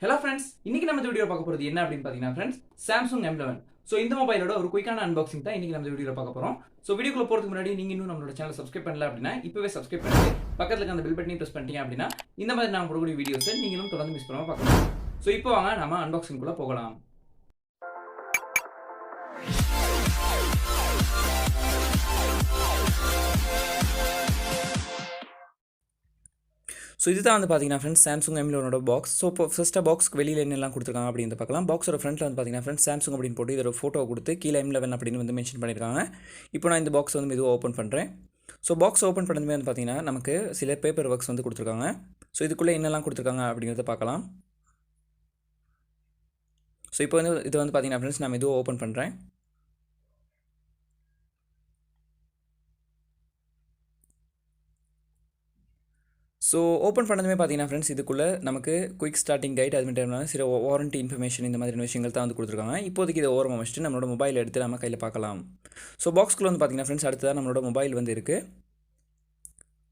Hello friends, இன்னைக்கு நம்ம இந்த வீடியோல பார்க்க போறது என்ன அப்படினு பாத்தீங்கன்னா friends, Samsung M11. சோ இந்த மொபைலோட ஒரு குயிக்கான அன்பாக்சிங் தான் இன்னைக்கு நம்ம இந்த வீடியோல பார்க்க போறோம். சோ வீடியோக்குள்ள போறதுக்கு முன்னாடி நீங்க இன்னும் நம்மளோட சேனலை சப்ஸ்கிரைப் பண்ணல அப்படினா இப்பவே சப்ஸ்கிரைப் பண்ணிட்டு பக்கத்துல இருக்க அந்த பெல் பட்டனை பிரஸ் பண்ணிட்டீங்க அப்படினா இந்த மாதிரி நான் போடக்கூடிய வீடியோஸை நீங்களும் தொடர்ந்து மிஸ் பண்ணாம பார்க்கலாம். சோ இப்போ வாங்க நாம அன்பாக்சிங் குள்ள போகலாம். ஸோ இதுதான் வந்து பார்த்தீங்கன்னா ஃப்ரெண்ட்ஸ் சாம்சங் M11ஓட பாக்ஸ். ஸோ இப்போ ஃபஸ்ட்டாக பாக்ஸ்க்கு வெளியில் என்னெல்லாம் கொடுத்துருக்காங்க அப்படின்னு பார்க்கலாம். பாக்ஸோட ஃப்ரண்ட்டில் வந்து பார்த்தீங்கன்னா ஃப்ரெண்ட்ஸ் சாம்சங் அப்படின்னு போட்டு இதோட ஃபோட்டோ கொடுத்து கீழே M11 அப்படின்னு வந்து மென்ஷன் பண்ணியிருக்காங்க. இப்போ நான் இந்த பாக்ஸ் வந்து மெதுவாக ஓப்பன் பண்ணுறேன். ஸோ பாக்ஸ் ஓப்பன் பண்ணதுமே வந்து பார்த்தீங்கன்னா நமக்கு சில பேப்பர் ஒர்க்ஸ் வந்து கொடுத்துருக்காங்க. ஸோ இதுக்குள்ளே என்னெல்லாம் கொடுத்துருக்காங்க அப்படிங்கிறத பார்க்கலாம். ஸோ இப்போ வந்து இது வந்து பார்த்தீங்கன்னா ஃப்ரெண்ட்ஸ் நான் மெதுவாக ஓப்பன் பண்ணுறேன். ஸோ ஓப்பன் பண்ணதுமே பார்த்தீங்கன்னா ஃப்ரெண்ட்ஸ் இதுக்குள்ளே நமக்கு குயிக் ஸ்டார்டிங் கைட் அது மட்டும் சில வாரண்டி இன்ஃபர்மேஷன் இந்த மாதிரியான விஷயங்கள் தான் வந்து கொடுத்துருக்காங்க. இப்போதைக்கு இதை ஓரமாக வச்சுட்டு நம்மளோட மொபைல் எடுத்து நம்ம கையில் பார்க்கலாம். ஸோ பாக்ஸ்க்குள்ளே வந்து பார்த்தீங்கன்னா ஃப்ரெண்ட்ஸ் அடுத்ததாக நம்மளோட மொபைல் வந்து இருக்குது.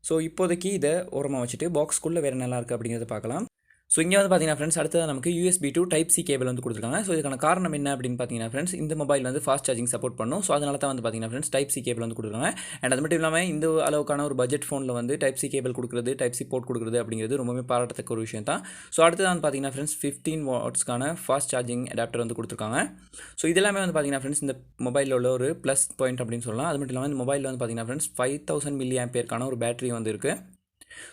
ஸோ இப்போதைக்கு இதை ஓரமாக வச்சுட்டு பாக்ஸ்க்குள்ளே வேறு நல்லா இருக்குது அப்படிங்கிறத பார்க்கலாம். ஸோ இங்கே வந்து பார்த்தீங்கன்னா ஃப்ரெண்ட்ஸ் அடுத்தது நமக்கு USB to Type-C கேபிள் வந்து கொடுத்துருக்காங்க. ஸோ இதுக்கான காரணம் என்ன அப்படின்னு பார்த்தீங்கன்னா ஃப்ரெண்ட்ஸ் இந்த மொபைல் வந்து ஃபாஸ்ட் சார்ஜிங் சப்போர்ட் பண்ணும். ஸோ அதனால தான் வந்து பார்த்தீங்கன்னா ஃப்ரெண்ட்ஸ் Type-C கேபிள் வந்து கொடுத்துருக்காங்க. அண்ட் அது மட்டும் இல்லாமல் இந்த அளவுக்கான ஒரு பட்ஜெட் ஃபோனில் வந்து Type-C கேபிள் கொடுக்குறது, Type-C போர்ட் கொடுக்குறது அப்படிங்கிறது ரொம்பவே பாராட்டத்தக்க ஒரு விஷயம் தான். ஸோ அடுத்தது வந்து பார்த்தீங்கன்னா ஃப்ரெண்ட்ஸ் 15 வாட்ஸ்க்கான ஃபாஸ்ட் சார்ஜிங் அடாப்டர் வந்து கொடுத்துருக்காங்க. ஸோ இதெல்லாமே வந்து பார்த்தீங்கன்னா ஃப்ரெண்ட்ஸ் இந்த மொபைலில் உள்ள ஒரு ப்ளஸ் பாயிண்ட் அப்படின்னு சொல்லலாம். அது மட்டும் இல்லாமல் இந்த மொபைலில் வந்து பார்த்தீங்கன்னா ஃப்ரெண்ட்ஸ் 5000 mAh ஒரு பேட்டரி வந்து இருக்குது.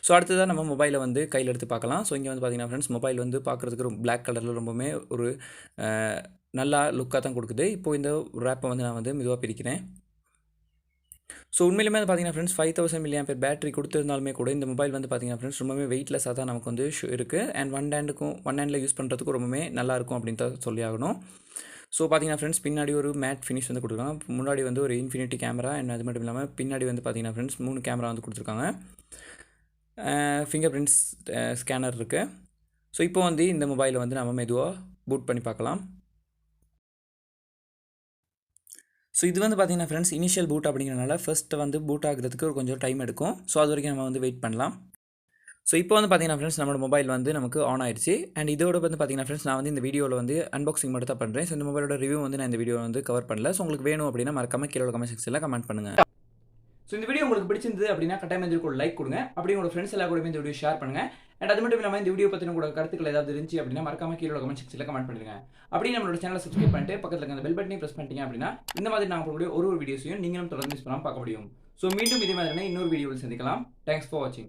ஸோ அடுத்ததான் நம்ம மொபைலை வந்து கையில் எடுத்து பார்க்கலாம். ஸோ இங்கே வந்து பார்த்தீங்கன்னா ஃப்ரெண்ட்ஸ் மொபைல் வந்து பார்க்குறதுக்கு ரொம்ப பிளாக் கலரில் ரொம்பவுமே ஒரு நல்லா லுக்காக தான் கொடுக்குது. இப்போது இந்த ரேப்பை வந்து நான் வந்து மெதுவாக பிரிக்கிறேன். ஸோ உண்மையிலுமே வந்து பார்த்தீங்கன்னா ஃப்ரெண்ட்ஸ் 5000 mAh பேட்டரி கொடுத்துருந்தாலுமே கூட இந்த மொபைல் வந்து பார்த்தீங்கன்னா ஃப்ரெண்ட்ஸ் ரொம்பவே வெயிட்லெஸ்ஸாக தான் நமக்கு வந்து இருக்குது. அண்ட் ஒன் ஹேண்டில் யூஸ் பண்ணுறதுக்கு ரொம்பவே நல்லாயிருக்கும் அப்படின்னு தான் சொல்லி ஆகணும். ஸோ பார்த்தீங்கன்னா ஃப்ரெண்ட்ஸ் பின்னாடி ஒரு மேட் ஃபினிஷ் வந்து கொடுத்துருக்காங்க. முன்னாடி வந்து ஒரு இன்ஃபினிட்டி கேமரா அண்ட் அது மட்டும் இல்லாமல் பின்னாடி வந்து பார்த்தீங்கன்னா ஃப்ரெண்ட்ஸ் 3 கேமரா வந்து கொடுத்துருக்காங்க. ஃபிங்கர் பிரிண்ட்ஸ் ஸ்கேனர் இருக்குது. ஸோ இப்போ வந்து இந்த மொபைலை வந்து நம்ம மெதுவாக பூட் பண்ணி பார்க்கலாம். ஸோ இது வந்து பார்த்தீங்கன்னா ஃப்ரெண்ட்ஸ் இனிஷியல் பூட் அப்படிங்கிறனால ஃபஸ்ட்டு வந்து பூட் ஆகிறதுக்கு கொஞ்சம் டைம் எடுக்கும். ஸோ அது வரைக்கும் நம்ம வந்து வெயிட் பண்ணலாம். ஸோ இப்போ வந்து பார்த்தீங்கன்னா ஃப்ரெண்ட்ஸ் நம்மளோட மொபைல் வந்து நமக்கு ஆன் ஆயிடுச்சு. அண்ட் இதோட வந்து பார்த்தீங்கன்னா ஃப்ரெண்ட்ஸ் நான் வந்து இந்த வீடியோவில் வந்து அன்பாக்சிங் மட்டும் தான் பண்ணுறேன். ஸோ இந்த மொபைலோட ரிவ்யூ வந்து நான் இந்த வீடியோ வந்து கவர் பண்ணல. ஸோ உங்களுக்கு வேணும் அப்படின்னா மறக்காம கீழே கமெண்ட் செக்ஷனில் கமெண்ட் பண்ணுங்கள். ஸோ இந்த வீடியோ உங்களுக்கு பிடிச்சிருந்தது அப்படின்னா கட்டாயம் இந்த லைக் கொடுங்க. அப்படி உங்களோட ஃப்ரெண்ட்ஸ் எல்லாம் கூட இந்த வீடியோ ஷேர் பண்ணுங்க. அண்ட் அது மட்டும் இல்லாமல் இந்த வீடியோ பற்றின கூட கருத்துக்கள் ஏதாவது இருந்துச்சு அப்படின்னா மறக்காம கீழே கமெண்ட் செக்ஷனில் கமெண்ட் பண்ணுங்க. அப்படி நம்மளோட சேனலை சப்ஸ்கிரைப் பண்ணிட்டு பக்கத்தில் இருக்க அந்த பெல் பட்டனை பிரஸ் பண்ணிட்டீங்க அப்படின்னா இந்த மாதிரி நான் உங்களுடைய ஒரு வீடியோஸையும் நீங்களும் தொடர்ந்து மிஸ் பண்ணாமல் பார்க்க முடியும். ஸோ மீண்டும் இதே மாதிரியான இன்னொரு வீடியோவில் சந்திக்கலாம். தேங்க்ஸ் ஃபார் வாட்சிங்.